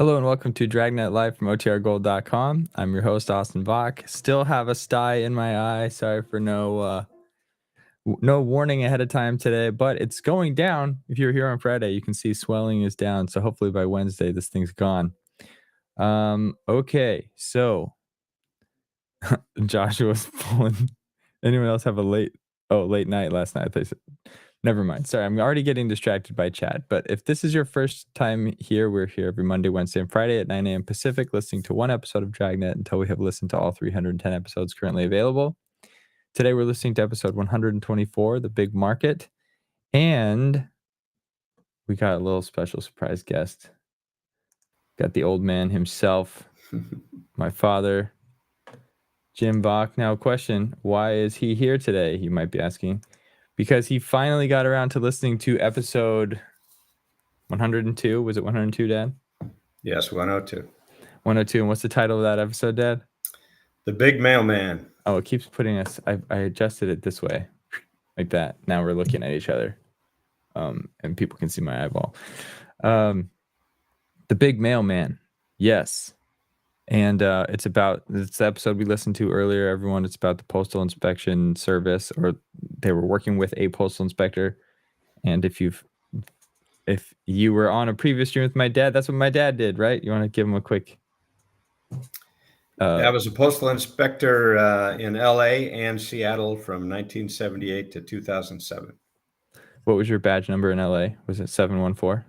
Hello and welcome to Dragnet Live from OTRGold.com. I'm your host, Austin Bach. Still have a sty in my eye. Sorry for no warning ahead of time today, but it's going down. If you're here on Friday, you can see swelling is down. So hopefully by Wednesday, this thing's gone. Okay, so Joshua's pulling. Anyone else have a late night last night? They said. Never mind. Sorry, I'm already getting distracted by chat. But if this is your first time here, we're here every Monday, Wednesday, and Friday at 9 a.m. Pacific, listening to one episode of Dragnet until we have listened to all 310 episodes currently available. Today, we're listening to episode 124, The Big Market. And we got a little special surprise guest. Got the old man himself, my father, Jim Bach. Now, question, why is he here today? You might be asking. Because he finally got around to listening to episode 102. Was it 102, Dad? Yes, 102. 102. And what's the title of that episode, Dad? The Big Mailman. Oh, it keeps putting us... I adjusted it this way. Like that. Now we're looking at each other. And people can see my eyeball. The Big Mailman. Yes. And it's the episode we listened to earlier, everyone. It's about the Postal Inspection Service, or they were working with a postal inspector. And if you were on a previous stream with my dad, that's what my dad did, right? You want to give him a quick... I was a postal inspector in L.A. and Seattle from 1978 to 2007. What was your badge number in L.A.? Was it 714?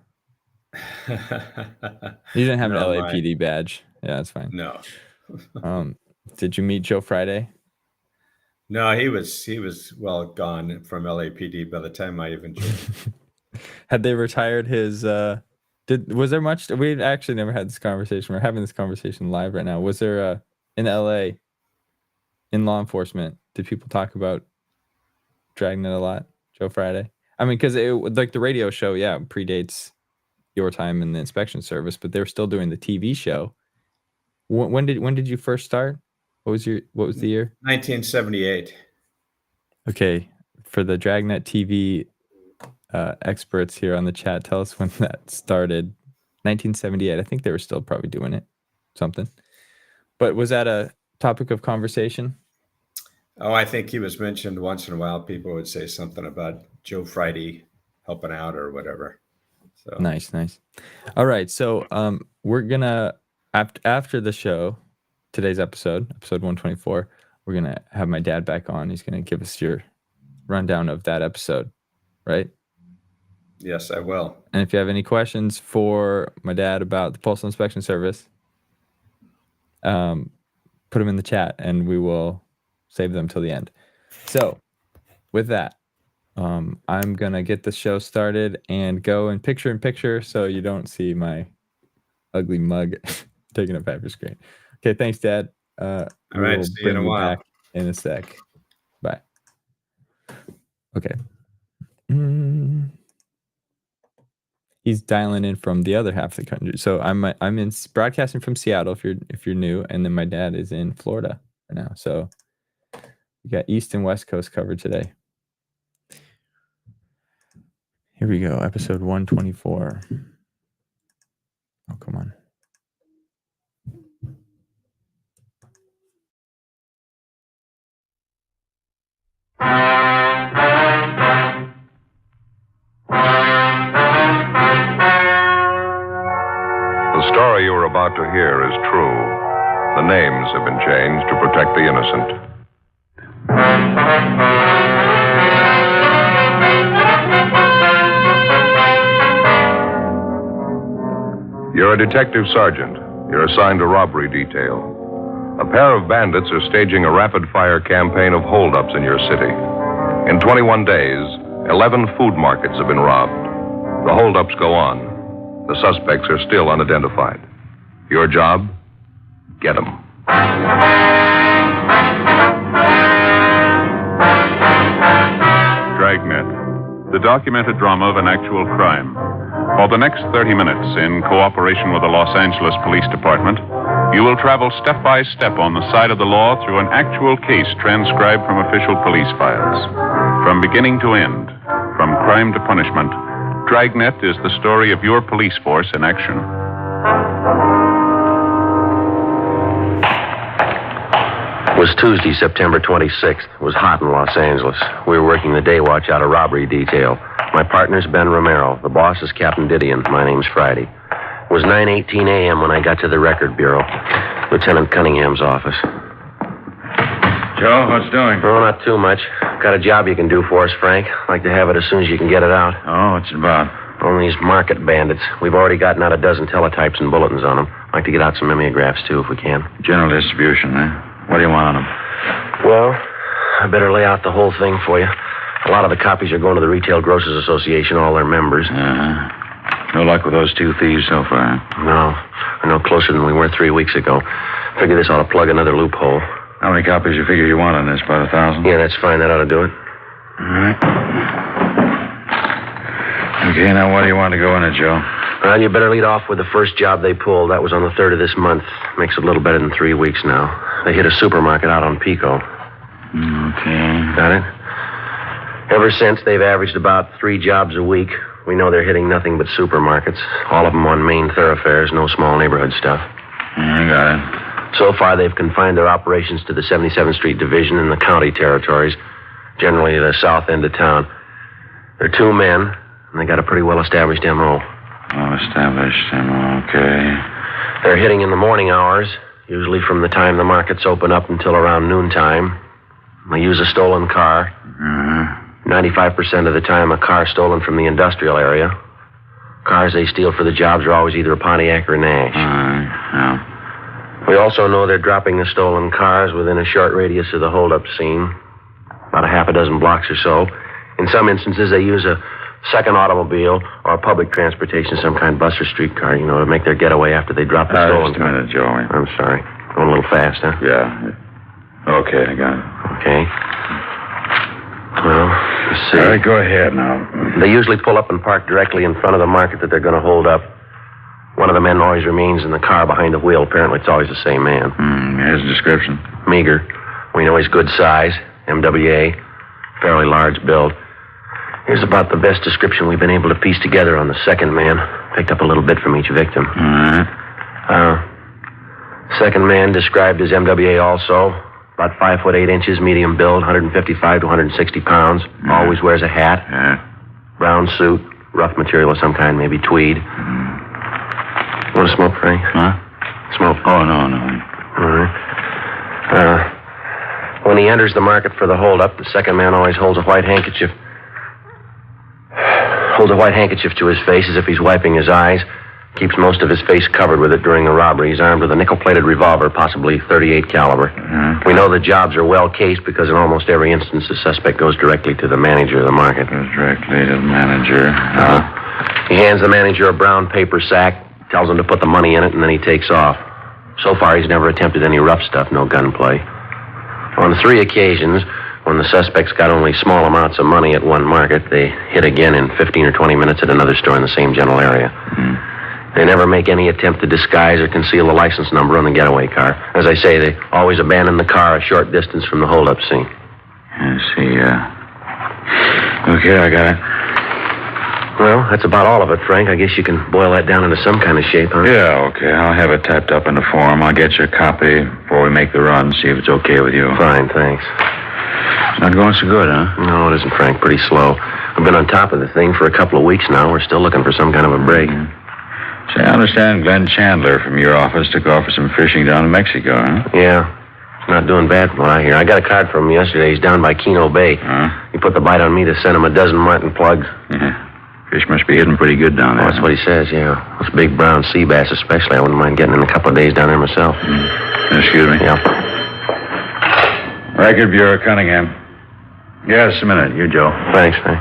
You didn't have an LAPD badge. Yeah, that's fine. No. Did you meet Joe Friday? No, he was well gone from LAPD by the time I even joined. Had they retired his was there much? We actually never had this conversation. We're having this conversation live right now. Was there in LA in law enforcement, did people talk about Dragnet a lot? Joe Friday? I mean, because it like the radio show, yeah, predates your time in the inspection service, but they were still doing the TV show. When did you first start? What was the year? 1978. Okay, for the Dragnet TV experts here on the chat, tell us when that started. 1978. I think they were still probably doing it, something. But was that a topic of conversation? Oh, I think he was mentioned once in a while. People would say something about Joe Friday helping out or whatever. So. Nice. All right, so we're gonna after the show, today's episode 124, we're gonna have my dad back on. He's gonna give us your rundown of that episode, right? Yes, I will. And if you have any questions for my dad about the Postal Inspection Service, put them in the chat and we will save them till the end. So with that, I'm gonna get the show started and go in picture so you don't see my ugly mug taking up half your screen. Okay, thanks, Dad. All right, see you in a while. Back in a sec. Bye. Okay. He's dialing in from the other half of the country. So I'm in broadcasting from Seattle if you're new, and then my dad is in Florida right now. So we got East and West Coast covered today. Here we go, episode 124. Oh, come on. The story you are about to hear is true. The names have been changed to protect the innocent. You're a detective sergeant. You're assigned a robbery detail. A pair of bandits are staging a rapid-fire campaign of holdups in your city. In 21 days, 11 food markets have been robbed. The holdups go on. The suspects are still unidentified. Your job? Get them. Dragnet, the documented drama of an actual crime. For the next 30 minutes, in cooperation with the Los Angeles Police Department, you will travel step by step on the side of the law through an actual case transcribed from official police files. From beginning to end, from crime to punishment, Dragnet is the story of your police force in action. It was Tuesday, September 26th. It was hot in Los Angeles. We were working the day watch out of robbery detail. My partner's Ben Romero. The boss is Captain Didion. My name's Friday. It was 9:18 a.m. when I got to the record bureau, Lieutenant Cunningham's office. Joe, what's doing? Oh, not too much. Got a job you can do for us, Frank. Like to have it as soon as you can get it out. Oh, what's it about? On these market bandits. We've already gotten out a dozen teletypes and bulletins on them. Like to get out some mimeographs, too, if we can. General distribution, eh? What do you want on them? Well, I better lay out the whole thing for you. A lot of the copies are going to the Retail Grocers Association, all their members. No luck with those two thieves so far. No. We're no closer than we were 3 weeks ago. Figure this ought to plug another loophole. How many copies you figure you want on this? About 1,000? Yeah, that's fine. That ought to do it. All right. Okay, now what do you want to go in it, Joe? Well, you better lead off with the first job they pulled. That was on the 3rd of this month. Makes it a little better than 3 weeks now. They hit a supermarket out on Pico. Okay. Got it? Ever since, they've averaged about 3 jobs a week. We know they're hitting nothing but supermarkets. All of them on main thoroughfares, no small neighborhood stuff. I got it. So far, they've confined their operations to the 77th Street Division and the county territories, generally the south end of town. They're 2 men, and they got a pretty well-established M.O. Well-established, okay. They're hitting in the morning hours, usually from the time the markets open up until around noontime. They use a stolen car. 95% of the time, a car stolen from the industrial area. Cars they steal for the jobs are always either a Pontiac or Nash. Yeah. We also know they're dropping the stolen cars within a short radius of the holdup scene, about a half a dozen blocks or so. In some instances, they use a second automobile or public transportation, some kind of bus or streetcar, to make their getaway after they drop the stolen Just a minute, Joey. I'm sorry. Going a little fast, huh? Yeah. Okay, I got it. Okay. Well, let's see. All right, go ahead now. They usually pull up and park directly in front of the market that they're going to hold up. One of the men always remains in the car behind the wheel. Apparently, it's always the same man. Here's the description. Meager. We know he's good size. MWA. Fairly large build. Here's about the best description we've been able to piece together on the second man. Picked up a little bit from each victim. All right. Second man described as MWA also. About 5'8", medium build, 155 to 160 pounds. Always wears a hat. Yeah. Brown suit. Rough material of some kind, maybe tweed. Want to smoke, Frank? Huh? Smoke. Oh, no. All right. When he enters the market for the holdup, the second man always holds a white handkerchief to his face as if he's wiping his eyes. Keeps most of his face covered with it during the robbery. He's armed with a nickel-plated revolver, possibly .38 caliber. We know the jobs are well cased because in almost every instance the suspect goes directly to the manager of the market. Goes directly to the manager. He hands the manager a brown paper sack, tells him to put the money in it, and then he takes off. So far, he's never attempted any rough stuff, no gunplay. On 3 occasions, when the suspects got only small amounts of money at one market, they hit again in 15 or 20 minutes at another store in the same general area. They never make any attempt to disguise or conceal the license number on the getaway car. As I say, they always abandon the car a short distance from the holdup scene. I see, Okay, I got it. Well, that's about all of it, Frank. I guess you can boil that down into some kind of shape, huh? Yeah, okay. I'll have it typed up in the form. I'll get you a copy before we make the run, see if it's okay with you. Fine, thanks. It's not going so good, huh? No, it isn't, Frank. Pretty slow. We've been on top of the thing for a couple of weeks now. We're still looking for some kind of a break. Say, I understand Glenn Chandler from your office took off for some fishing down in Mexico, huh? Yeah. He's not doing bad from what I hear. I got a card from him yesterday. He's down by Keno Bay. He put the bite on me to send him a dozen martin plugs. Yeah. Fish must be hitting pretty good down there. Oh, that's what he says, yeah. Those big brown sea bass especially. I wouldn't mind getting in a couple of days down there myself. Excuse me. Yeah. Record Bureau, Cunningham. Yeah, just a minute. You, Joe. Thanks, Frank.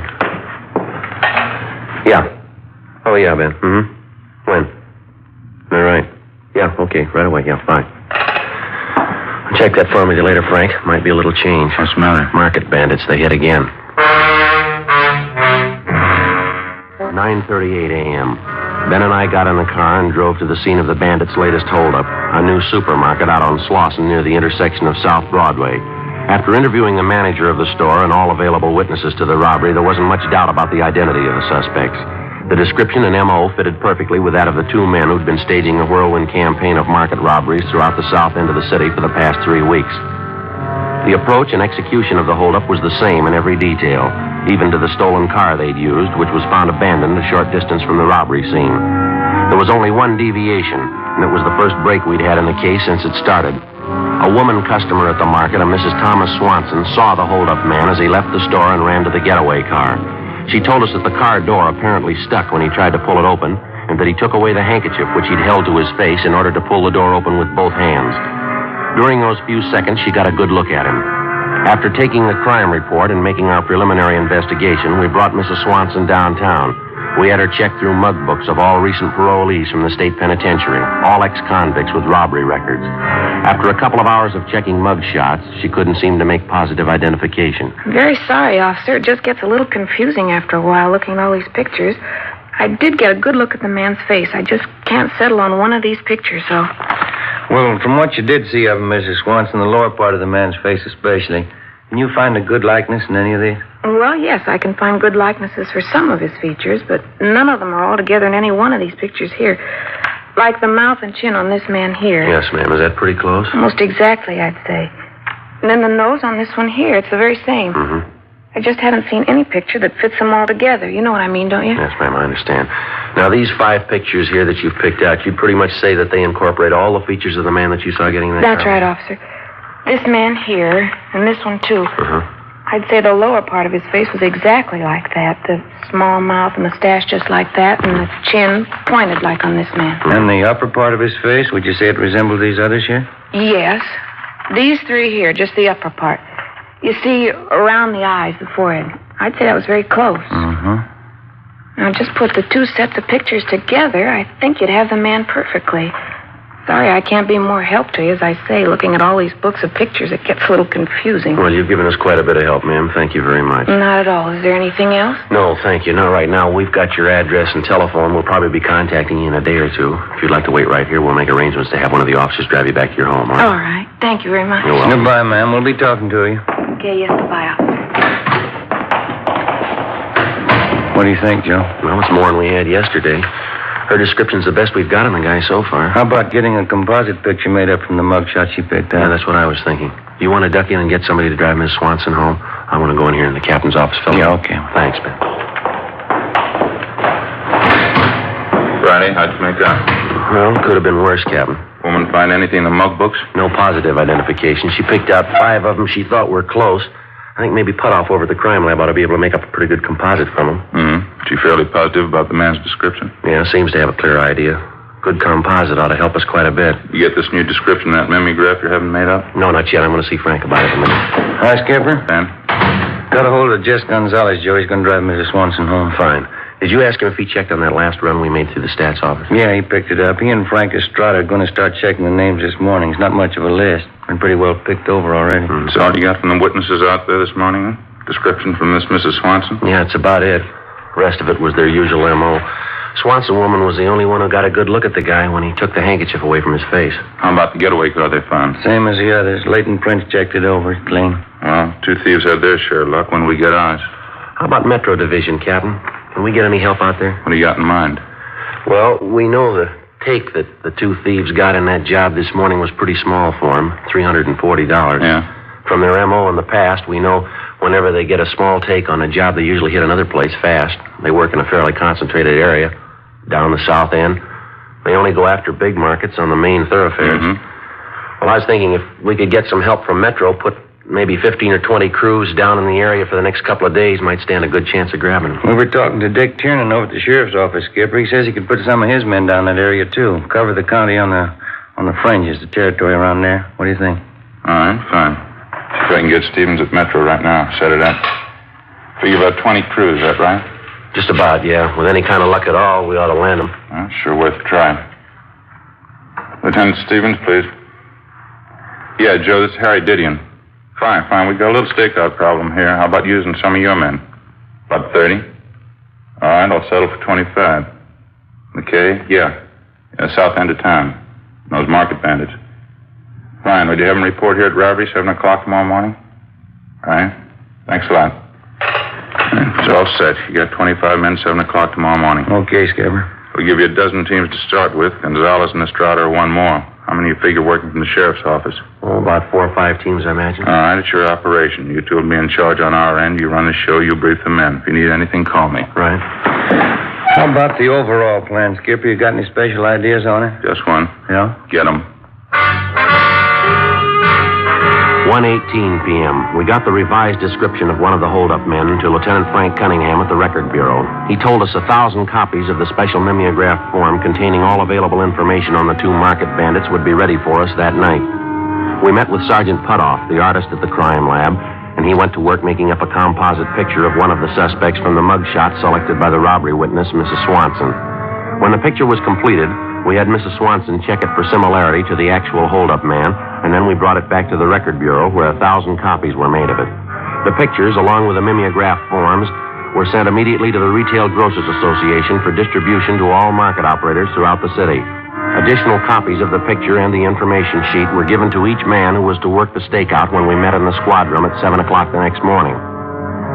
Yeah. Oh, yeah, Ben. When? All right. Yeah, okay. Right away. Yeah, fine. Check that for me later, Frank. Might be a little change. What's the matter? Market bandits. They hit again. 9:38 a.m. Ben and I got in the car and drove to the scene of the bandits' latest holdup, a new supermarket out on Slauson near the intersection of South Broadway. After interviewing the manager of the store and all available witnesses to the robbery, there wasn't much doubt about the identity of the suspects. The description and M.O. fitted perfectly with that of the two men who'd been staging a whirlwind campaign of market robberies throughout the south end of the city for the past 3 weeks. The approach and execution of the holdup was the same in every detail, even to the stolen car they'd used, which was found abandoned a short distance from the robbery scene. There was only one deviation, and it was the first break we'd had in the case since it started. A woman customer at the market, a Mrs. Thomas Swanson, saw the holdup man as he left the store and ran to the getaway car. She told us that the car door apparently stuck when he tried to pull it open, and that he took away the handkerchief which he'd held to his face in order to pull the door open with both hands. During those few seconds, she got a good look at him. After taking the crime report and making our preliminary investigation, we brought Mrs. Swanson downtown. We had her check through mug books of all recent parolees from the state penitentiary, all ex-convicts with robbery records. After a couple of hours of checking mug shots, she couldn't seem to make positive identification. I'm very sorry, officer. It just gets a little confusing after a while looking at all these pictures. I did get a good look at the man's face. I just can't settle on one of these pictures, though. Well, from what you did see of him, Mrs. Swanson, the lower part of the man's face especially, can you find a good likeness in any of these? Well, yes, I can find good likenesses for some of his features, but none of them are all together in any one of these pictures here. Like the mouth and chin on this man here. Yes, ma'am. Is that pretty close? Almost exactly, I'd say. And then the nose on this one here, it's the very same. Mm-hmm. I just haven't seen any picture that fits them all together. You know what I mean, don't you? Yes, ma'am, I understand. Now, these 5 pictures here that you've picked out, you'd pretty much say that they incorporate all the features of the man that you saw getting that That's car? right, officer. This man here, and this one, too. Uh-huh. I'd say the lower part of his face was exactly like that. The small mouth and mustache just like that, and the chin pointed like on this man. And the upper part of his face, would you say it resembled these others here? Yes. These 3 here, just the upper part. You see, around the eyes, the forehead. I'd say that was very close. Mm-hmm. Now, just put the 2 sets of pictures together, I think you'd have the man perfectly. Sorry, I can't be more help to you. As I say, looking at all these books of pictures, it gets a little confusing. Well, you've given us quite a bit of help, ma'am. Thank you very much. Not at all. Is there anything else? No, thank you. Not right now. We've got your address and telephone. We'll probably be contacting you in a day or two. If you'd like to wait right here, we'll make arrangements to have one of the officers drive you back to your home, all right? All right. Thank you very much. You're welcome. Goodbye, ma'am. We'll be talking to you. Okay, yes, goodbye, officer. What do you think, Joe? Well, it's more than we had yesterday. Her description's the best we've got on the guy so far. How about getting a composite picture made up from the mugshot she picked Yeah, out? that's what I was thinking. You want to duck in and get somebody to drive Miss Swanson home? I want to go in here in the captain's office, fella. Yeah, okay. Thanks, Ben. Friday, how'd you make that? Well, could have been worse, Captain. Woman find anything in the mug books? No positive identification. She picked out 5 of them she thought were close. I think maybe Putoff over at the crime lab ought to be able to make up a pretty good composite from them. Mm-hmm. She fairly positive about the man's description? Yeah, seems to have a clear idea. Good composite ought to help us quite a bit. You get this new description, that mimeograph you're having made up? No, not yet. I'm going to see Frank about it in a minute. Hi, Skipper. Ben? Got a hold of Jess Gonzalez, Joe. He's going to drive Mrs. Swanson home. Fine. Did you ask him if he checked on that last run we made through the stats office? Yeah, he picked it up. He and Frank Estrada are going to start checking the names this morning. It's not much of a list. Been pretty well picked over already. So all you got from the witnesses out there this morning, then? Description from this Mrs. Swanson? Yeah, that's about it. The rest of it was their usual M.O. Swanson woman was the only one who got a good look at the guy when he took the handkerchief away from his face. How about the getaway car they found? Same as the others. Leighton Prince checked it over. It's clean. Well, 2 thieves had their share of luck when we get ours. How about Metro Division, Captain? Can we get any help out there? What do you got in mind? Well, we know the take that the 2 thieves got in that job this morning was pretty small for them, $340. Yeah. From their M.O. in the past, we know whenever they get a small take on a job, they usually hit another place fast. They work in a fairly concentrated area, down the south end. They only go after big markets on the main thoroughfares. Mm-hmm. Well, I was thinking if we could get some help from Metro, put maybe 15 or 20 crews down in the area for the next couple of days, might stand a good chance of grabbing them. We were talking to Dick Tiernan over at the sheriff's office, Skipper. He says he could put some of his men down that area, too. Cover the county on the fringes, the territory around there. What do you think? All right, fine. See if I can get Stevens at Metro right now. Set it up. Figure about 20 crews, is that right? Just about, yeah. With any kind of luck at all, we ought to land them. Well, sure worth a try. Lieutenant Stevens, please. Yeah, Joe, this is Harry Didion. Fine. We've got a little stakeout problem here. How about using some of your men? About 30? All right, I'll settle for 25. Okay, yeah. South end of town. Those market bandits. Fine. Would you have them report here at robbery, 7 o'clock tomorrow morning? All right. Thanks a lot. It's all set. You got 25 men, 7 o'clock tomorrow morning. Okay, Skipper. We'll give you a dozen teams to start with. Gonzalez and Estrada are one more. How many you figure working from the sheriff's office? Oh, about 4 or 5 teams, I imagine. All right, it's your operation. You two will be in charge on our end. You run the show, you brief the men. If you need anything, call me. Right. How about the overall plan, Skipper? You got any special ideas on it? Just one. Yeah? Get 'em. 1:18 p.m. We got the revised description of one of the holdup men to Lieutenant Frank Cunningham at the Record Bureau. He told us 1,000 copies of the special mimeograph form containing all available information on the 2 market bandits would be ready for us that night. We met with Sergeant Putoff, the artist at the crime lab, and he went to work making up a composite picture of one of the suspects from the mug shot selected by the robbery witness, Mrs. Swanson. When the picture was completed, we had Mrs. Swanson check it for similarity to the actual holdup man, and then we brought it back to the Record Bureau where 1,000 copies were made of it. The pictures, along with the mimeograph forms, were sent immediately to the Retail Grocers Association for distribution to all market operators throughout the city. Additional copies of the picture and the information sheet were given to each man who was to work the stakeout when we met in the squad room at 7 o'clock the next morning.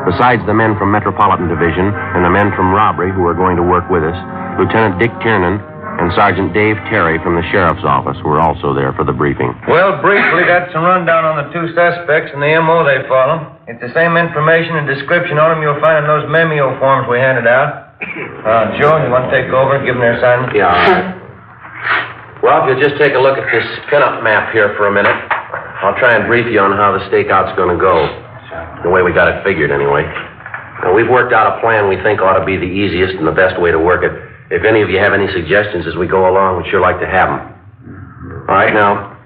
Besides the men from Metropolitan Division and the men from Robbery who were going to work with us, Lieutenant Dick Tiernan and Sergeant Dave Terry from the Sheriff's Office were also there for the briefing. Well, briefly, that's a rundown on the 2 suspects and the M.O. they follow. It's the same information and description on them you'll find in those memeo forms we handed out. Joe, you want to take over and give them their assignment? Yeah, all right. Well, if you'll just take a look at this pinup map here for a minute, I'll try and brief you on how the stakeout's going to go. The way we got it figured, anyway. Now, we've worked out a plan we think ought to be the easiest and the best way to work it. If any of you have any suggestions as we go along, we'd sure like to have them. All right, now,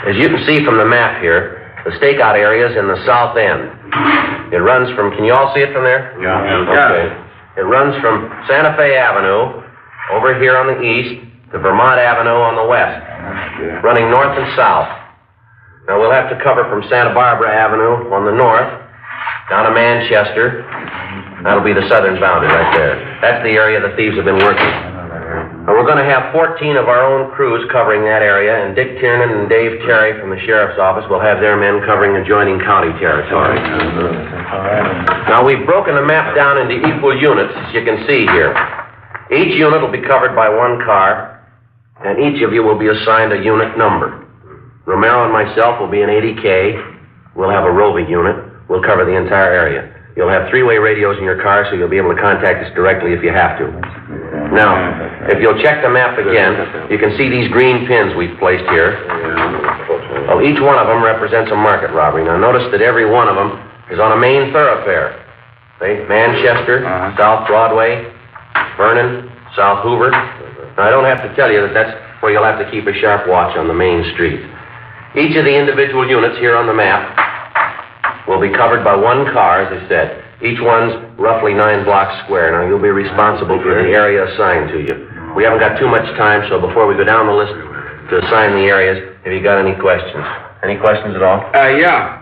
as you can see from the map here, the stakeout area is in the south end. It runs from, can you all see it from there? Yeah. Okay. It runs from Santa Fe Avenue over here on the east to Vermont Avenue on the west, running north and south. Now, we'll have to cover from Santa Barbara Avenue on the north down to Manchester. That'll be the southern boundary right there. That's the area the thieves have been working. And we're going to have 14 of our own crews covering that area, and Dick Tiernan and Dave Terry from the Sheriff's Office will have their men covering adjoining county territory. Now, we've broken the map down into equal units, as you can see here. Each unit will be covered by 1 car, and each of you will be assigned a unit number. Romero and myself will be in 80K. We'll have a roving unit. We'll cover the entire area. You'll have 3-way radios in your car, so you'll be able to contact us directly if you have to. Now, if you'll check the map again, you can see these green pins we've placed here. Well, each one of them represents a market robbery. Now, notice that every one of them is on a main thoroughfare. See? Manchester, South Broadway, Vernon, South Hoover. Now, I don't have to tell you that that's where you'll have to keep a sharp watch on the main street. Each of the individual units here on the map will be covered by 1 car, as I said. Each one's roughly 9 blocks square. Now, you'll be responsible for the area assigned to you. We haven't got too much time, so before we go down the list to assign the areas, have you got any questions? Any questions at all? Yeah.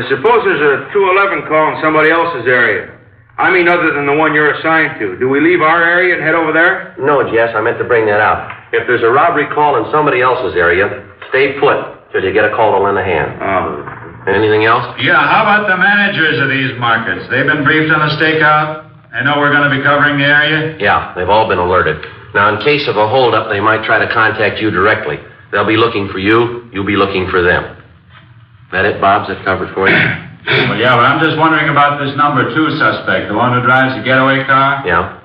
Suppose there's a 211 call in somebody else's area. I mean, other than the one you're assigned to. Do we leave our area and head over there? No, Jess, I meant to bring that out. If there's a robbery call in somebody else's area, stay put till you get a call to lend a hand. Oh. Anything else? Yeah, how about the managers of these markets? They've been briefed on the stakeout? They know we're going to be covering the area? Yeah, they've all been alerted. Now, in case of a holdup, they might try to contact you directly. They'll be looking for you. You'll be looking for them. That it, Bob? Is that covered for you? Well, yeah, but I'm just wondering about this number 2 suspect, the one who drives the getaway car. Yeah?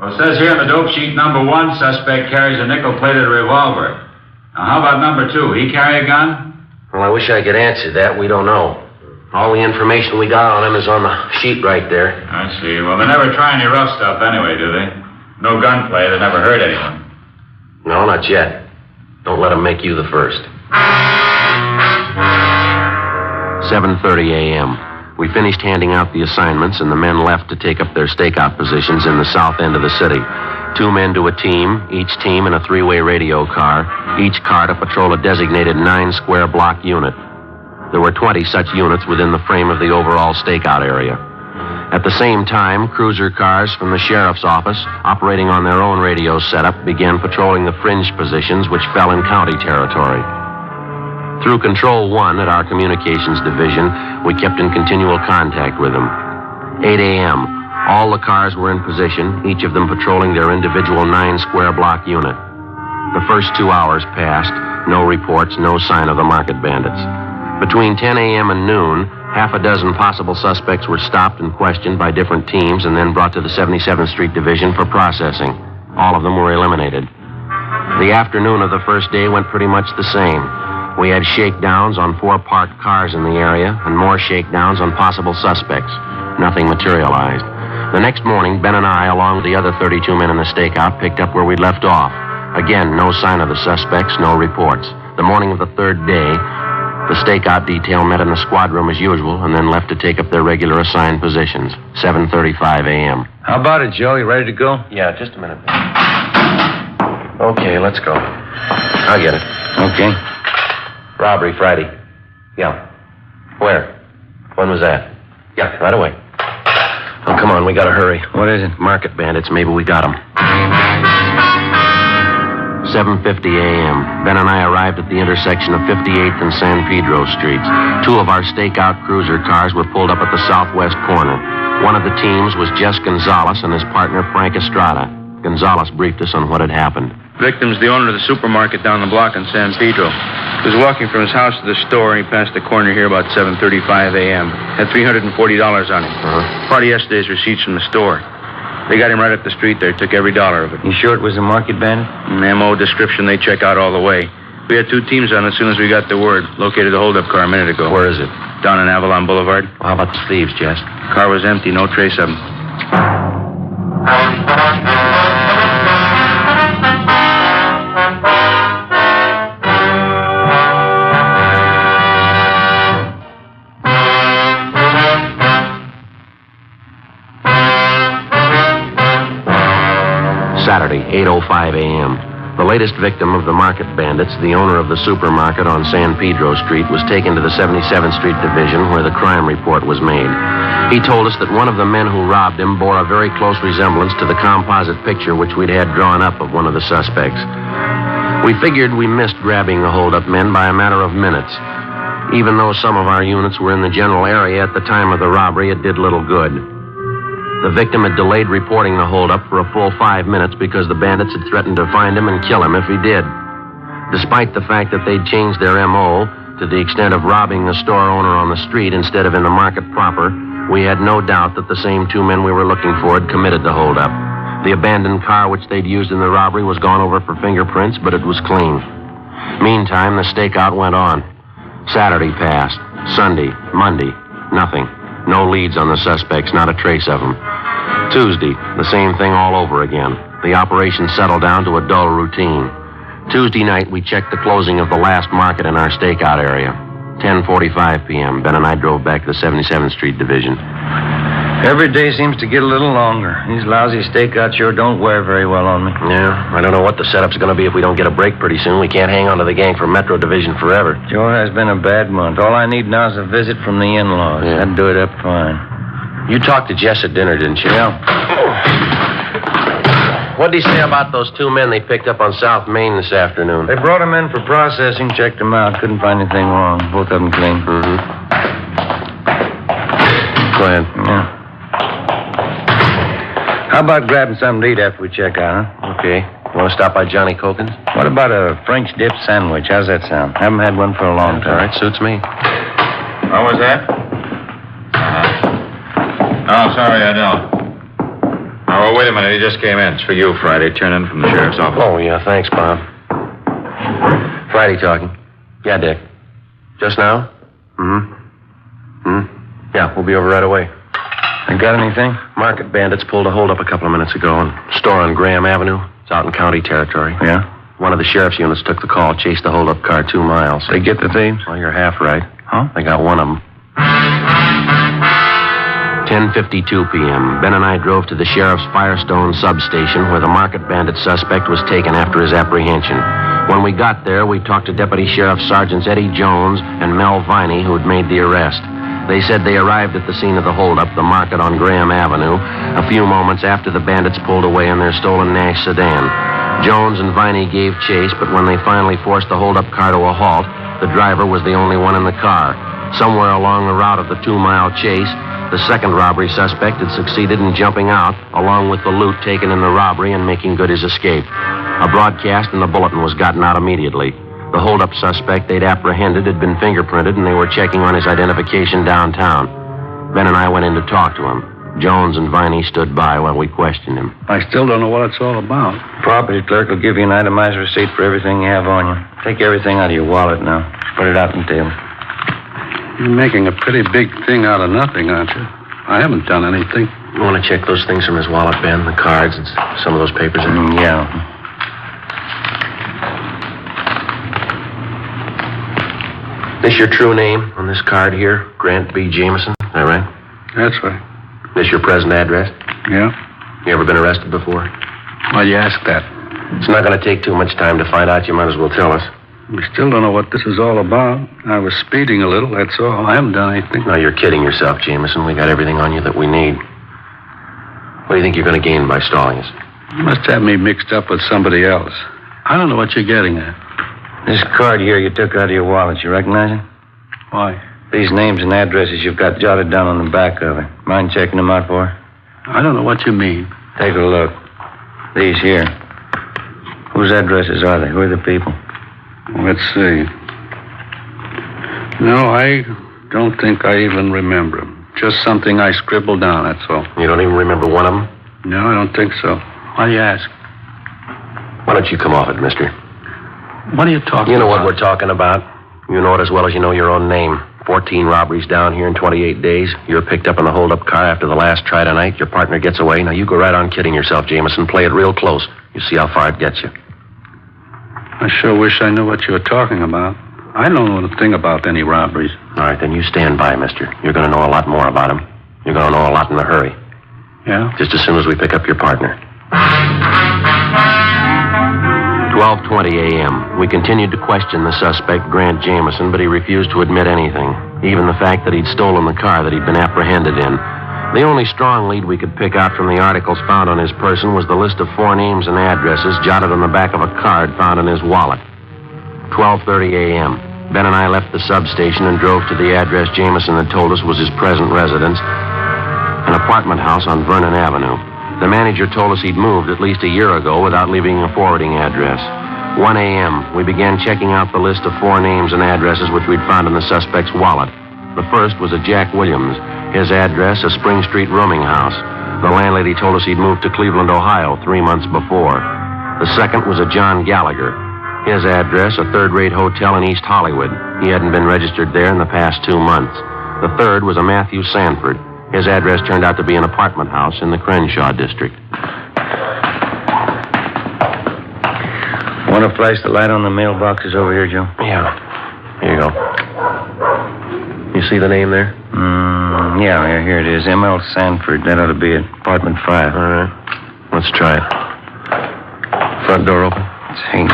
Well, it says here in the dope sheet, number 1 suspect carries a nickel-plated revolver. Now, how about number 2? He carry a gun? Well, I wish I could answer that. We don't know. All the information we got on him is on the sheet right there. I see. Well, they never try any rough stuff anyway, do they? No gunplay. They never hurt anyone. No, not yet. Don't let them make you the first. 7:30 a.m. We finished handing out the assignments, and the men left to take up their stakeout positions in the south end of the city. 2 men to a team, each team in a 3-way radio car, each car to patrol a designated 9-square block unit. There were 20 such units within the frame of the overall stakeout area. At the same time, cruiser cars from the sheriff's office, operating on their own radio setup, began patrolling the fringe positions which fell in county territory. Through Control 1 at our communications division, we kept in continual contact with them. 8 a.m. All the cars were in position, each of them patrolling their individual 9-square block unit. The first 2 hours passed. No reports, no sign of the market bandits. Between 10 a.m. and noon, half a dozen possible suspects were stopped and questioned by different teams and then brought to the 77th Street Division for processing. All of them were eliminated. The afternoon of the first day went pretty much the same. We had shakedowns on 4 parked cars in the area and more shakedowns on possible suspects. Nothing materialized. The next morning, Ben and I, along with the other 32 men in the stakeout, picked up where we'd left off. Again, no sign of the suspects, no reports. The morning of the third day, the stakeout detail met in the squad room as usual and then left to take up their regular assigned positions. 7:35 a.m. How about it, Joe? You ready to go? Yeah, just a minute. Okay, let's go. I'll get it. Okay. Robbery Friday. Yeah. Where? When was that? Yeah, right away. Oh, come on, we gotta hurry. What is it? Market bandits, maybe we got them. 7:50 a.m. Ben and I arrived at the intersection of 58th and San Pedro Streets. 2 of our stakeout cruiser cars were pulled up at the southwest corner. One of the teams was Jess Gonzalez and his partner Frank Estrada. Gonzalez briefed us on what had happened. Victim's the owner of the supermarket down the block in San Pedro. He was walking from his house to the store, and he passed the corner here about 7:35 a.m. Had $340 on him. Part of yesterday's receipts from the store. They got him right up the street there, took every dollar of it. You sure it was a market bandit? An MO description they check out all the way. We had 2 teams on it as soon as we got the word. Located the holdup car a minute ago. Where is it? Down on Avalon Boulevard. Well, how about the thieves, Jess? Car was empty, no trace of them. Saturday, 8:05 a.m. The latest victim of the market bandits, the owner of the supermarket on San Pedro Street, was taken to the 77th Street Division where the crime report was made. He told us that one of the men who robbed him bore a very close resemblance to the composite picture which we'd had drawn up of one of the suspects. We figured we missed grabbing the holdup men by a matter of minutes. Even though some of our units were in the general area at the time of the robbery, it did little good. The victim had delayed reporting the holdup for a full 5 minutes because the bandits had threatened to find him and kill him if he did. Despite the fact that they'd changed their M.O. to the extent of robbing the store owner on the street instead of in the market proper, we had no doubt that the same 2 men we were looking for had committed the holdup. The abandoned car which they'd used in the robbery was gone over for fingerprints, but it was clean. Meantime, the stakeout went on. Saturday passed. Sunday, Monday, nothing. No leads on the suspects, not a trace of them. Tuesday, the same thing all over again. The operation settled down to a dull routine. Tuesday night, we checked the closing of the last market in our stakeout area. 10:45 p.m. Ben and I drove back to the 77th Street Division. Every day seems to get a little longer. These lousy stakeouts sure don't wear very well on me. Yeah, I don't know what the setup's going to be if we don't get a break pretty soon. We can't hang on to the gang for Metro Division forever. Sure has been a bad month. All I need now is a visit from the in-laws. Yeah. That'd do it up fine. You talked to Jess at dinner, didn't you? Yeah. What'd he say about those 2 men they picked up on South Main this afternoon? They brought them in for processing, checked them out. Couldn't find anything wrong. Both of them clean. Mm-hmm. Go ahead. Yeah. How about grabbing something to eat after we check out, huh? Okay. Want to stop by Johnny Cokin's? What about a French dip sandwich? How's that sound? Haven't had one for a long time. All right, suits me. What was that? Oh, sorry, I don't. Oh, well, wait a minute. He just came in. It's for you, Friday. Turn in from the sheriff's office. Oh, yeah, thanks, Bob. Friday talking. Yeah, Dick. Just now? Yeah, we'll be over right away. I got anything? Market bandits pulled a holdup a couple of minutes ago in a store on Graham Avenue. It's out in county territory. Yeah? One of the sheriff's units took the call, chased the holdup car 2 miles. They get the thieves? Well, you're half right. Huh? They got one of them. 10:52 p.m. Ben and I drove to the sheriff's Firestone substation where the market bandit suspect was taken after his apprehension. When we got there, we talked to Deputy Sheriff Sergeants Eddie Jones and Mel Viney, who had made the arrest. They said they arrived at the scene of the holdup, the market on Graham Avenue, a few moments after the bandits pulled away in their stolen Nash sedan. Jones and Viney gave chase, but when they finally forced the holdup car to a halt, the driver was the only one in the car. Somewhere along the route of the 2-mile chase, The second robbery suspect had succeeded in jumping out, along with the loot taken in the robbery and making good his escape. A broadcast in the bulletin was gotten out immediately. The holdup suspect they'd apprehended had been fingerprinted, and they were checking on his identification downtown. Ben and I went in to talk to him. Jones and Viney stood by while we questioned him. I still don't know what it's all about. Property clerk will give you an itemized receipt for everything you have on you. Take everything out of your wallet now. Put it out on the table. You're making a pretty big thing out of nothing, aren't you? I haven't done anything. You want to check those things from his wallet, Ben? The cards and some of those papers? Yeah. This your true name on this card here? Grant B. Jameson, is that right? That's right. This your present address? Yeah? You ever been arrested before? Why you ask that? It's not going to take too much time to find out. You might as well tell us. We still don't know what this is all about. I was speeding a little, that's all. I haven't done anything. No, you're kidding yourself, Jameson. We got everything on you that we need. What do you think you're going to gain by stalling us? You must have me mixed up with somebody else. I don't know what you're getting at. This card here you took out of your wallet, you recognize it? Why? These names and addresses you've got jotted down on the back of it. Mind checking them out for her? I don't know what you mean. Take a look. These here. Whose addresses are they? Who are the people? Let's see. No, I don't think I even remember them. Just something I scribbled down, that's all. You don't even remember one of them? No, I don't think so. Why do you ask? Why don't you come off it, mister? What are you talking about? You know what we're talking about. You know it as well as you know your own name. 14 robberies down here in 28 days. You're picked up in a hold-up car after the last try tonight. Your partner gets away. Now, you go right on kidding yourself, Jameson. Play it real close. You see how far it gets you. I sure wish I knew what you were talking about. I don't know a thing about any robberies. All right, then you stand by, mister. You're going to know a lot more about him. You're going to know a lot in a hurry. Yeah? Just as soon as we pick up your partner. 12:20 a.m. We continued to question the suspect, Grant Jameson, but he refused to admit anything, even the fact that he'd stolen the car that he'd been apprehended in. The only strong lead we could pick out from the articles found on his person was the list of 4 names and addresses jotted on the back of a card found in his wallet. 12:30 a.m. Ben and I left the substation and drove to the address Jameson had told us was his present residence, an apartment house on Vernon Avenue. The manager told us he'd moved at least a year ago without leaving a forwarding address. 1 a.m., we began checking out the list of 4 names and addresses which we'd found in the suspect's wallet. The first was a Jack Williams. His address, a Spring Street rooming house. The landlady told us he'd moved to Cleveland, Ohio 3 months before. The second was a John Gallagher. His address, a third-rate hotel in East Hollywood. He hadn't been registered there in the past 2 months. The third was a Matthew Sanford. His address turned out to be an apartment house in the Crenshaw district. Want to flash the light on the mailboxes over here, Joe? Yeah. Here you go. You see the name there? Yeah, here it is. M.L. Sanford. That ought to be it. Apartment 5. All right. Let's try it. Front door open? See.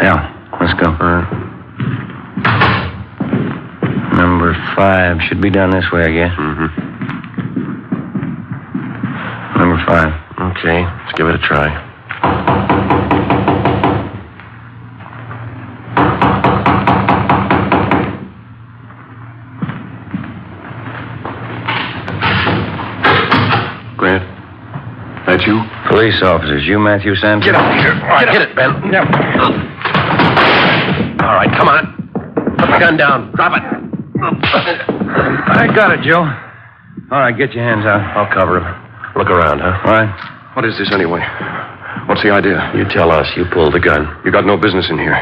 Yeah, let's go. All right. Number 5. Should be down this way, I guess. Mm-hmm. Number 5. Okay, let's give it a try. Grant, that you? Police officers. You Matthew Sanford? Get up here. All right, hit it, Ben. Yep. All right, come on. Put the gun down. Drop it. I got it, Joe. All right, get your hands out. I'll cover him. Look around, huh? All right. What is this anyway? What's the idea? You tell us. You pulled the gun. You got no business in here.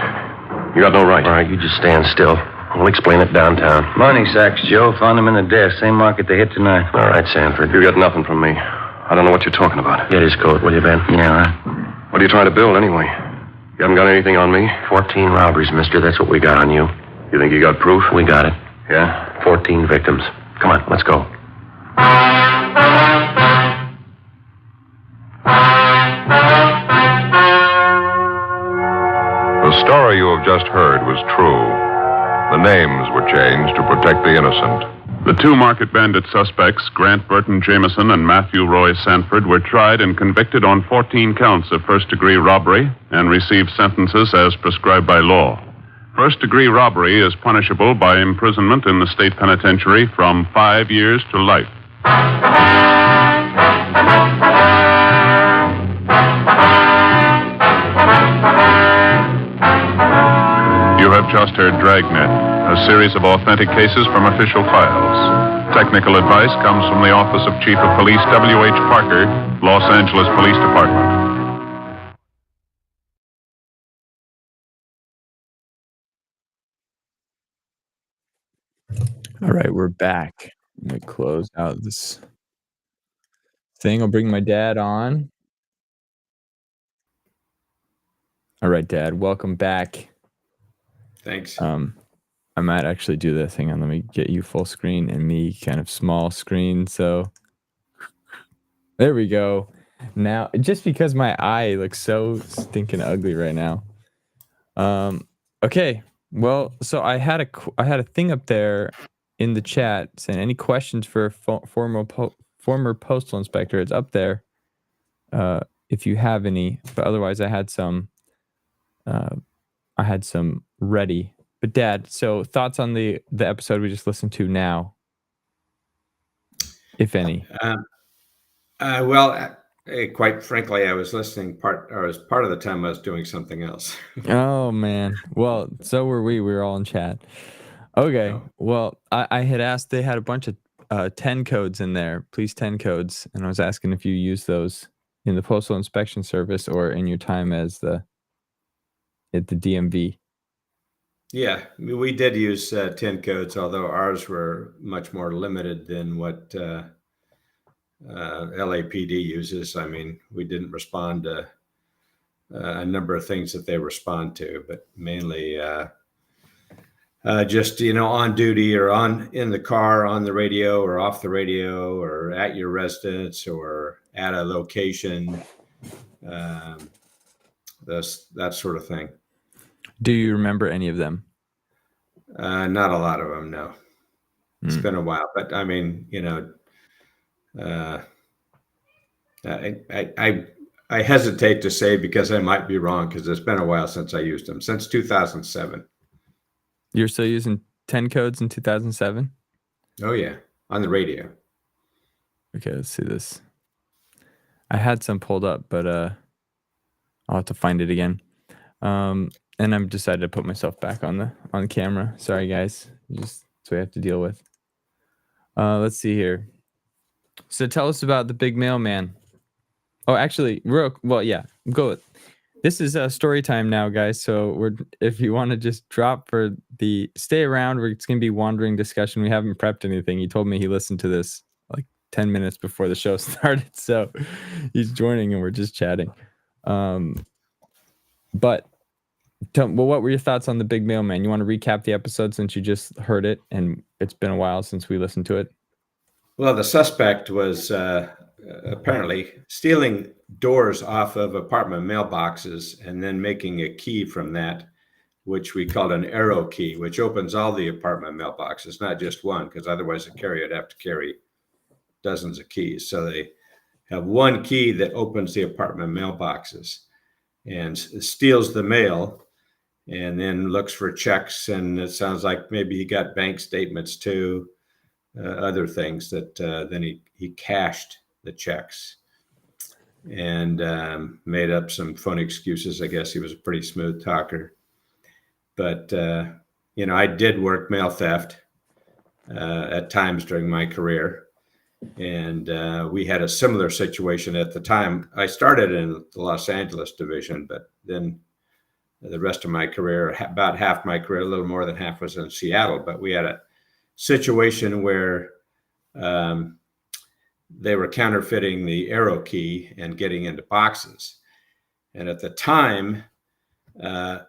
You got no right. All right, you just stand still. We'll explain it downtown. Money sacks, Joe. Found them in the desk. Same market they hit tonight. All right, Sanford. You got nothing from me. I don't know what you're talking about. Get his coat, will you, Ben? Yeah, right. What are you trying to build anyway? You haven't got anything on me? 14 robberies, mister. That's what we got on you. You think you got proof? We got it. Yeah? 14 victims. Come on, let's go. The story you have just heard was true. The names were changed to protect the innocent. The 2 market bandit suspects, Grant Burton Jameson and Matthew Roy Sanford, were tried and convicted on 14 counts of first-degree robbery and received sentences as prescribed by law. First-degree robbery is punishable by imprisonment in the state penitentiary from 5 years to life. You have just heard Dragnet, a series of authentic cases from official files. Technical advice comes from the Office of Chief of Police W.H. Parker, Los Angeles Police Department. All right, we're back. Let me close out this thing. I'll bring my dad on. All right, Dad, welcome back. Thanks. I might actually do this. Hang on, let me get you full screen and me kind of small screen. So there we go. Now, just because my eye looks so stinking ugly right now. Okay. Well, so I had a thing up there in the chat saying any questions for a former postal inspector. It's up there. If you have any, but otherwise I had some ready. But Dad, so thoughts on the episode we just listened to now, if any? Well, quite frankly, I was listening part of the time I was doing something else. Oh man. Well, so were we. We were all in chat. Okay. Oh. Well, I had asked. They had a bunch of 10 codes in there. Please 10 codes, and I was asking if you use those in the Postal Inspection Service or in your time as at the DMV. Yeah, we did use 10 codes, although ours were much more limited than what LAPD uses. I mean, we didn't respond to a number of things that they respond to, but mainly just, on duty or in the car, on the radio or off the radio or at your residence or at a location, that sort of thing. Do you remember any of them? Not a lot of them, no. It's been a while, but I mean, I hesitate to say because I might be wrong because it's been a while since I used them, since 2007. You're still using 10 codes in 2007? Oh yeah, on the radio. Okay, let's see this. I had some pulled up, but I'll have to find it again. And I'm decided to put myself back on camera. Sorry guys, just that's what I have to deal with. Let's see here. So tell us about the big mailman. Oh, actually, go with. This is story time now, guys. So if you want to just drop for stay around, it's gonna be wandering discussion. We haven't prepped anything. He told me he listened to this like 10 minutes before the show started, so he's joining and we're just chatting. But what were your thoughts on the big mailman? You want to recap the episode since you just heard it and it's been a while since we listened to it? Well, the suspect was apparently stealing doors off of apartment mailboxes and then making a key from that, which we called an arrow key, which opens all the apartment mailboxes, not just one, because otherwise the carrier would have to carry dozens of keys. So they have one key that opens the apartment mailboxes and steals the mail and then looks for checks. And it sounds like maybe he got bank statements too, other things that then he cashed the checks and made up some phony excuses. I guess he was a pretty smooth talker. But, I did work mail theft at times during my career. And we had a similar situation at the time. I started in the Los Angeles division, but then the rest of my career, about half my career, a little more than half, was in Seattle. But we had a situation where they were counterfeiting the arrow key and getting into boxes. And at the time, the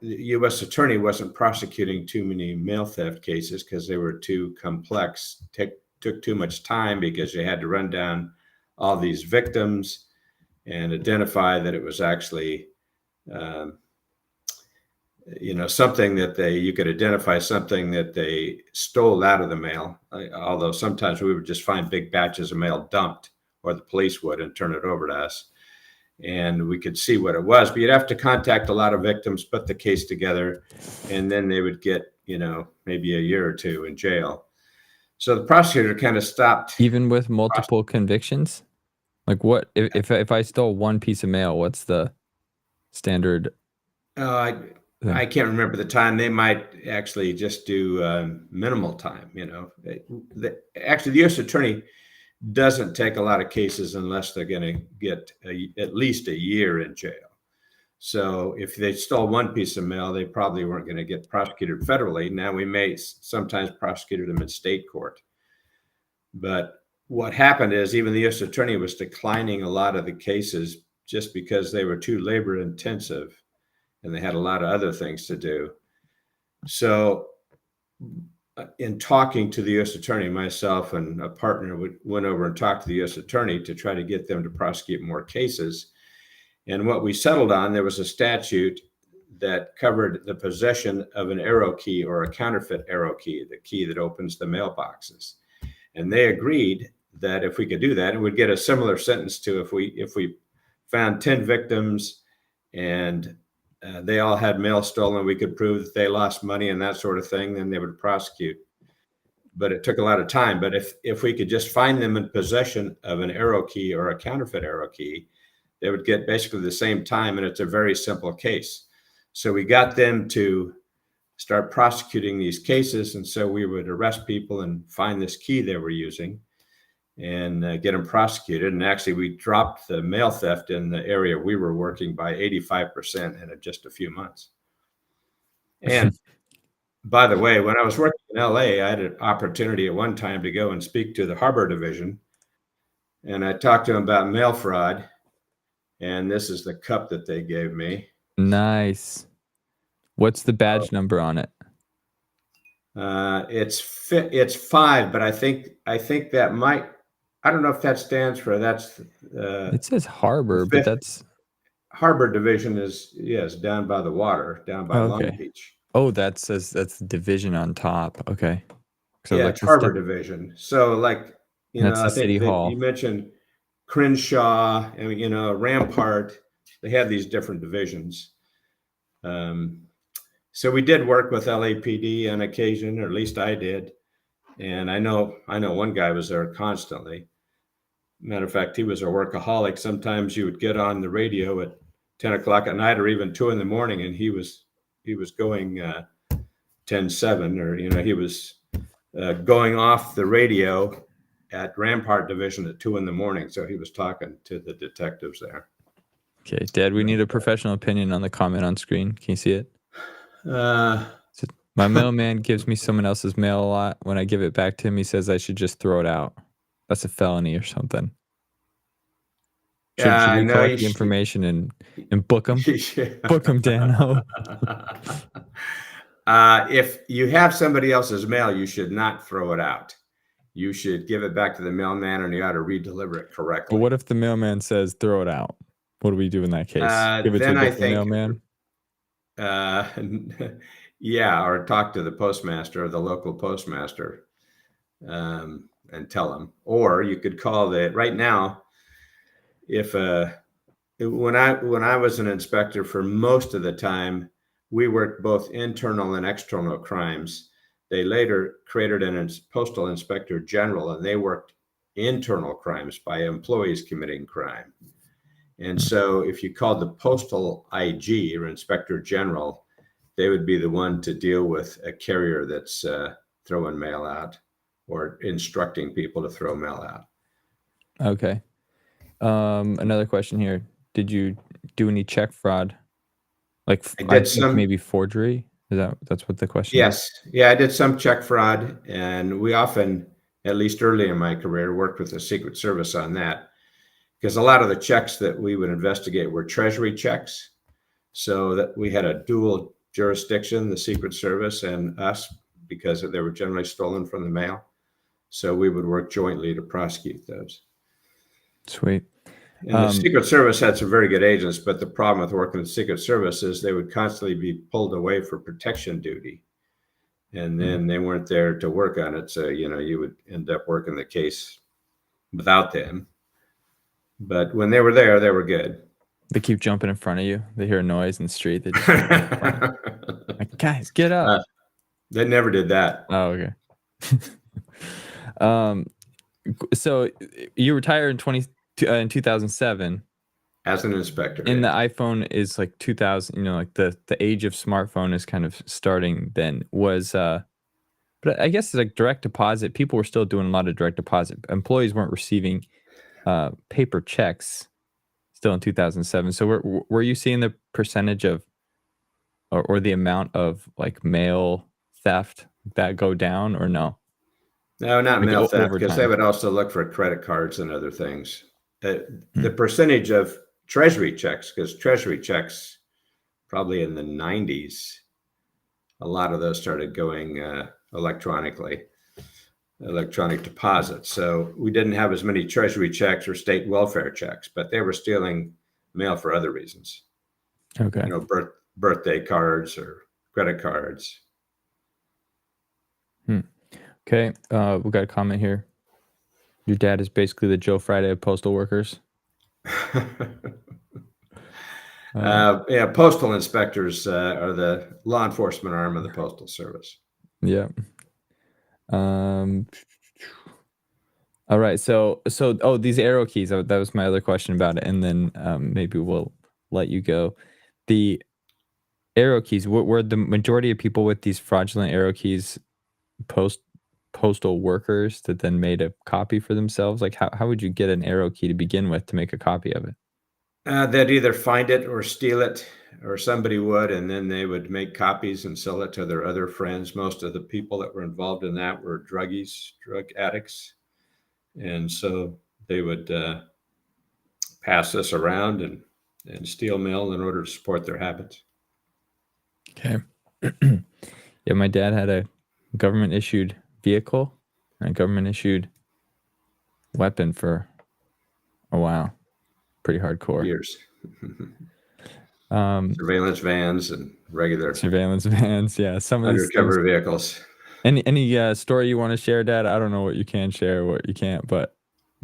U.S. attorney wasn't prosecuting too many mail theft cases because they were too complex, took too much time because you had to run down all these victims and identify that it was actually, something that you could identify something that they stole out of the mail. Although sometimes we would just find big batches of mail dumped, or the police would, and turn it over to us. and we could see what it was. But you'd have to contact a lot of victims, put the case together, and then they would get, maybe a year or two in jail. So the prosecutor kind of stopped. Even with multiple convictions? Like what, if I stole one piece of mail, what's the standard? I can't remember the time. They might actually just do minimal time, Actually, the U.S. attorney doesn't take a lot of cases unless they're going to get at least a year in jail. So if they stole one piece of mail, they probably weren't going to get prosecuted federally. Now we may sometimes prosecute them in state court. But what happened is even the U.S. attorney was declining a lot of the cases just because they were too labor intensive and they had a lot of other things to do. So in talking to the U.S. attorney, myself and a partner went over and talked to the U.S. attorney to try to get them to prosecute more cases. And what we settled on, there was a statute that covered the possession of an arrow key or a counterfeit arrow key, the key that opens the mailboxes. And they agreed that if we could do that, it would get a similar sentence to if we found 10 victims and they all had mail stolen, we could prove that they lost money and that sort of thing, then they would prosecute. But it took a lot of time. But if we could just find them in possession of an arrow key or a counterfeit arrow key, they would get basically the same time, and it's a very simple case. So we got them to start prosecuting these cases, and so we would arrest people and find this key they were using and get them prosecuted. And actually, we dropped the mail theft in the area we were working by 85% in just a few months. And by the way, when I was working in LA, I had an opportunity at one time to go and speak to the Harbor Division, and I talked to them about mail fraud. And this is the cup that they gave me. Nice. What's the badge number on it? It's 5, but I think that might. I don't know if that stands for. That's. It says Harbor, but that's. Harbor Division is down by the water, down by Long Beach. Oh, that's division on top. Okay. So yeah, it's Harbor Division. So that's the City Hall. You mentioned Crenshaw and Rampart. They had these different divisions. So we did work with LAPD on occasion, or at least I did. And I know one guy was there constantly. Matter of fact, he was a workaholic. Sometimes you would get on the radio at 10 o'clock at night or even 2 a.m, and he was going 10-7, or he was going off the radio at Rampart Division at 2 a.m. So he was talking to the detectives there. Okay, Dad, we need a professional opinion on the comment on screen. Can you see it? My mailman gives me someone else's mail a lot. When I give it back to him, he says I should just throw it out. That's a felony or something. Should we collect the information and book him? Book him, Dano. If you have somebody else's mail, you should not throw it out. You should give it back to the mailman, and you ought to redeliver it correctly. But what if the mailman says throw it out? What do we do in that case? Give it to the mailman? Yeah, or talk to the postmaster or the local postmaster and tell them. Or you could call right now, when I was an inspector for most of the time, we worked both internal and external crimes. They later created a postal inspector general, and they worked internal crimes by employees committing crime. And so if you called the postal IG or inspector general, they would be the one to deal with a carrier that's throwing mail out or instructing people to throw mail out. Okay. Another question here. Did you do any check fraud? Like I think maybe forgery? That's what the question is? Yes. Yeah, I did some check fraud, and we often, at least early in my career, worked with the Secret Service on that, because a lot of the checks that we would investigate were Treasury checks. So that we had a dual jurisdiction, the Secret Service and us, because they were generally stolen from the mail. So we would work jointly to prosecute those. Sweet. And the Secret Service had some very good agents, but the problem with working with the Secret Service is they would constantly be pulled away for protection duty. And then they weren't there to work on it. So, you would end up working the case without them. But when they were there, they were good. They keep jumping in front of you. They hear a noise in the street. They just like, guys, get up. They never did that. Oh, okay. So you retired in 2007. As an inspector. And the iPhone is like 2000, like the age of smartphone is kind of starting then. But I guess it's like direct deposit. People were still doing a lot of direct deposit. Employees weren't receiving paper checks still in 2007. So were you seeing the percentage of or the amount of like mail theft that go down or no? No, not mail theft, because they time. would also look for credit cards and other things. The percentage of treasury checks, because treasury checks probably in the 90s, a lot of those started going electronic deposits. So we didn't have as many treasury checks or state welfare checks, but they were stealing mail for other reasons. Okay. Birthday cards or credit cards. Okay. We got a comment here. Your dad is basically the Joe Friday of postal workers. Postal inspectors are the law enforcement arm of the Postal Service. Yeah. All right. So these arrow keys, that was my other question about it. And then maybe we'll let you go. The arrow keys, were the majority of people with these fraudulent arrow keys postal workers that then made a copy for themselves? Like how would you get an arrow key to begin with to make a copy of it? They'd either find it or steal it, or somebody would, and then they would make copies and sell it to their other friends. Most of the people that were involved in that were drug addicts. And so they would pass this around and steal mail in order to support their habits. Okay. Yeah, my dad had a government issued vehicle and a government issued weapon for a while. Pretty hardcore. Years. Surveillance vans and regular surveillance vans. Yeah, some of these undercover vehicles. Any story you want to share, Dad? I don't know what you can share, what you can't, but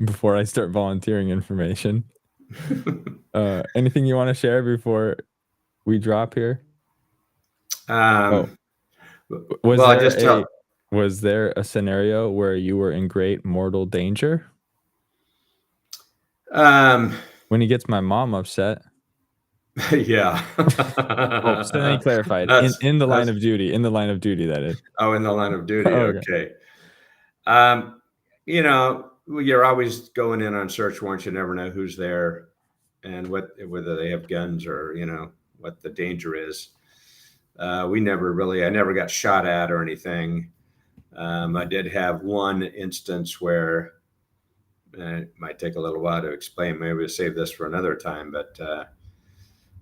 before I start volunteering information, anything you want to share before we drop here? Was there a scenario where you were in great mortal danger? When he gets my mom upset. Yeah. So let me clarify it. In the line of duty. In the line of duty, that is. Oh, in the line of duty. Okay. You're always going in on search warrants. You never know who's there and whether they have guns or, what the danger is. I never got shot at or anything. I did have one instance where it might take a little while to explain. Maybe we'll save this for another time, but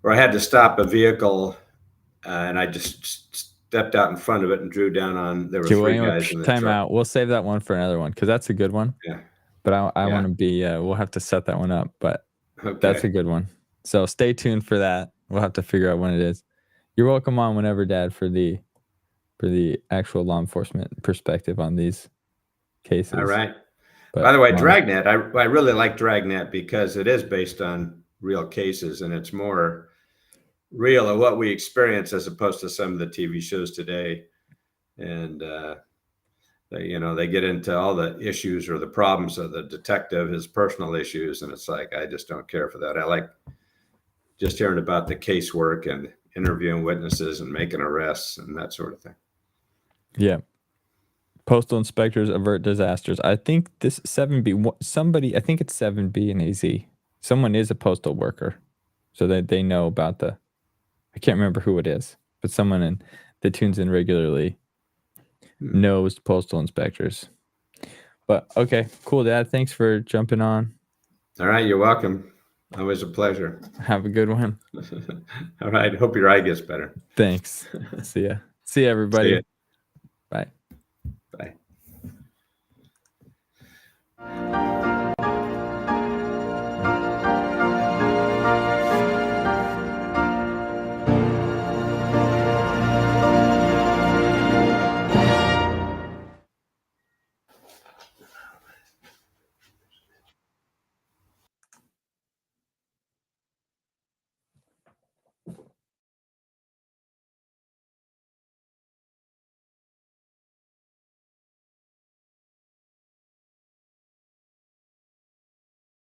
where I had to stop a vehicle and I just stepped out in front of it and drew down on, there were three guys in the time truck. out. We'll save that one for another one because that's a good one. Yeah. But I want to be, we'll have to set that one up, but Okay. that's a good one. So stay tuned for that. We'll have to figure out when it is. You're welcome on whenever, Dad, for the actual law enforcement perspective on these cases. All right. But, by the way, Dragnet, I really like Dragnet because it is based on real cases and it's more real of what we experience as opposed to some of the TV shows today. And, they get into all the issues or the problems of the detective, his personal issues. And it's like, I just don't care for that. I like just hearing about the casework and interviewing witnesses and making arrests and that sort of thing. Yeah. Postal inspectors avert disasters. I think this 7B, I think it's 7B in AZ. Someone is a postal worker. So that they know about I can't remember who it is, but someone that tunes in regularly knows postal inspectors. But okay, cool, Dad. Thanks for jumping on. All right, you're welcome. Always a pleasure. Have a good one. All right. Hope your eye gets better. Thanks. See ya. See ya, everybody. See ya. Bye. Bye.